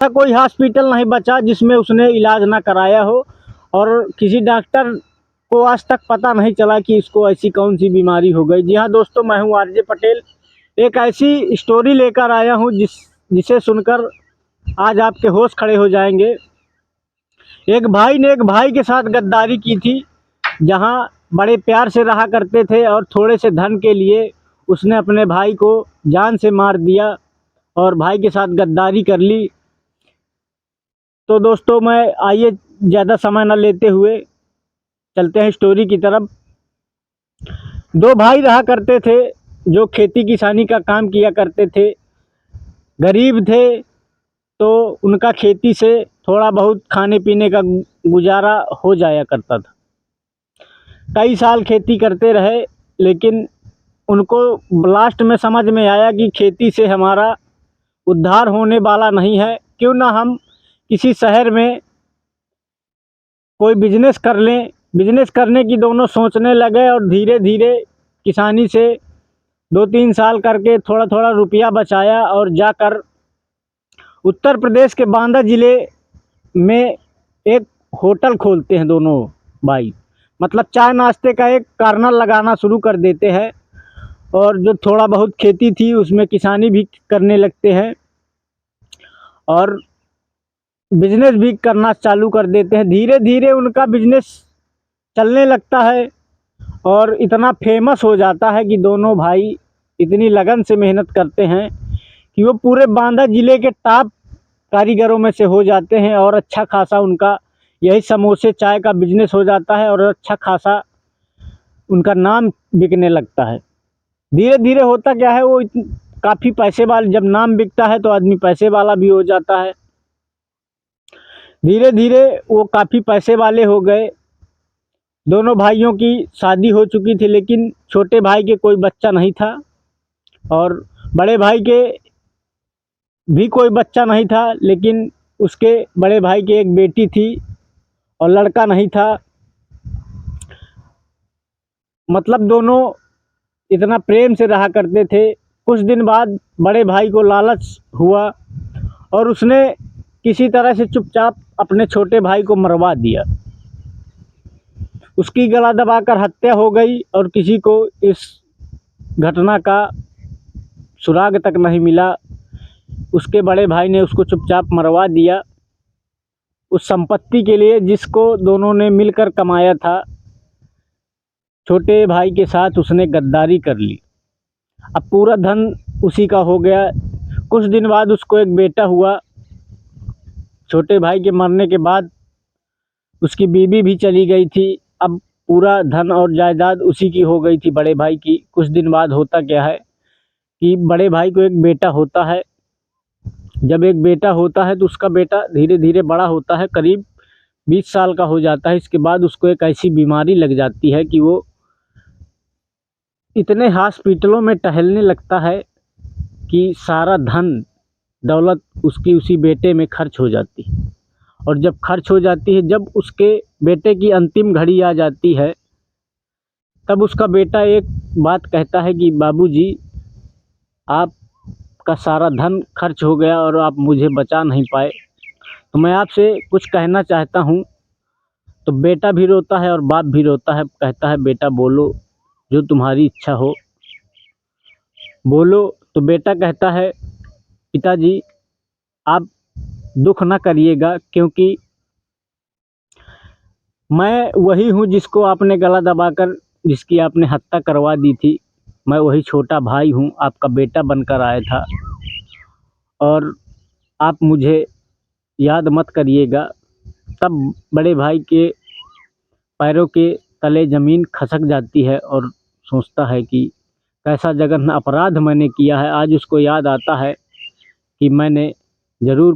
ऐसा कोई हॉस्पिटल नहीं बचा जिसमें उसने इलाज ना कराया हो, और किसी डॉक्टर को आज तक पता नहीं चला कि इसको ऐसी कौन सी बीमारी हो गई। जी हाँ दोस्तों, मैं हूँ आरजे पटेल। एक ऐसी स्टोरी लेकर आया हूँ जिसे सुनकर आज आपके होश खड़े हो जाएंगे। एक भाई ने एक भाई के साथ गद्दारी की थी। जहाँ बड़े प्यार से रहा करते थे और थोड़े से धन के लिए उसने अपने भाई को जान से मार दिया और भाई के साथ गद्दारी कर ली। तो दोस्तों, मैं आइए ज़्यादा समय न लेते हुए चलते हैं स्टोरी की तरफ। दो भाई रहा करते थे जो खेती किसानी का काम किया करते थे। गरीब थे तो उनका खेती से थोड़ा बहुत खाने पीने का गुजारा हो जाया करता था। कई साल खेती करते रहे, लेकिन उनको लास्ट में समझ में आया कि खेती से हमारा उद्धार होने वाला नहीं है, क्यों ना हम किसी शहर में कोई बिजनेस कर लें। बिजनेस करने की दोनों सोचने लगे और धीरे धीरे किसानी से 2-3 साल करके थोड़ा थोड़ा रुपया बचाया और जाकर उत्तर प्रदेश के बांदा ज़िले में एक होटल खोलते हैं दोनों भाई। मतलब चाय नाश्ते का एक कार्नर लगाना शुरू कर देते हैं, और जो थोड़ा बहुत खेती थी उसमें किसानी भी करने लगते हैं और बिजनेस भी करना चालू कर देते हैं। धीरे धीरे उनका बिजनेस चलने लगता है और इतना फेमस हो जाता है कि दोनों भाई इतनी लगन से मेहनत करते हैं कि वो पूरे बांदा ज़िले के टॉप कारीगरों में से हो जाते हैं, और अच्छा खासा उनका यही समोसे चाय का बिजनेस हो जाता है और अच्छा खासा उनका नाम बिकने लगता है। धीरे धीरे होता क्या है, वो काफ़ी पैसे वाले, जब नाम बिकता है तो आदमी पैसे वाला भी हो जाता है। धीरे धीरे वो काफ़ी पैसे वाले हो गए। दोनों भाइयों की शादी हो चुकी थी, लेकिन छोटे भाई के कोई बच्चा नहीं था और बड़े भाई के भी कोई बच्चा नहीं था, लेकिन उसके बड़े भाई की एक बेटी थी और लड़का नहीं था। मतलब दोनों इतना प्रेम से रहा करते थे। कुछ दिन बाद बड़े भाई को लालच हुआ और उसने किसी तरह से चुपचाप अपने छोटे भाई को मरवा दिया। उसकी गला दबाकर हत्या हो गई और किसी को इस घटना का सुराग तक नहीं मिला। उसके बड़े भाई ने उसको चुपचाप मरवा दिया उस संपत्ति के लिए जिसको दोनों ने मिलकर कमाया था। छोटे भाई के साथ उसने गद्दारी कर ली। अब पूरा धन उसी का हो गया। कुछ दिन बाद उसको एक बेटा हुआ। छोटे भाई के मरने के बाद उसकी बीवी भी चली गई थी। अब पूरा धन और जायदाद उसी की हो गई थी, बड़े भाई की। कुछ दिन बाद होता क्या है कि बड़े भाई को एक बेटा होता है। जब एक बेटा होता है तो उसका बेटा धीरे धीरे बड़ा होता है, करीब 20 साल का हो जाता है। इसके बाद उसको एक ऐसी बीमारी लग जाती है कि वो इतने हॉस्पिटलों में टहलने लगता है कि सारा धन दौलत उसकी उसी बेटे में खर्च हो जाती है। और जब खर्च हो जाती है, जब उसके बेटे की अंतिम घड़ी आ जाती है, तब उसका बेटा एक बात कहता है कि बाबूजी, आपका सारा धन खर्च हो गया और आप मुझे बचा नहीं पाए, तो मैं आपसे कुछ कहना चाहता हूँ। तो बेटा भी रोता है और बाप भी रोता है। कहता है, बेटा बोलो, जो तुम्हारी इच्छा हो बोलो। तो बेटा कहता है, पिताजी आप दुख ना करिएगा, क्योंकि मैं वही हूँ जिसको आपने गला दबाकर जिसकी आपने हत्या करवा दी थी। मैं वही छोटा भाई हूँ, आपका बेटा बनकर आया था, और आप मुझे याद मत करिएगा। तब बड़े भाई के पैरों के तले ज़मीन खसक जाती है और सोचता है कि कैसा जघन्य अपराध मैंने किया है। आज उसको याद आता है कि मैंने ज़रूर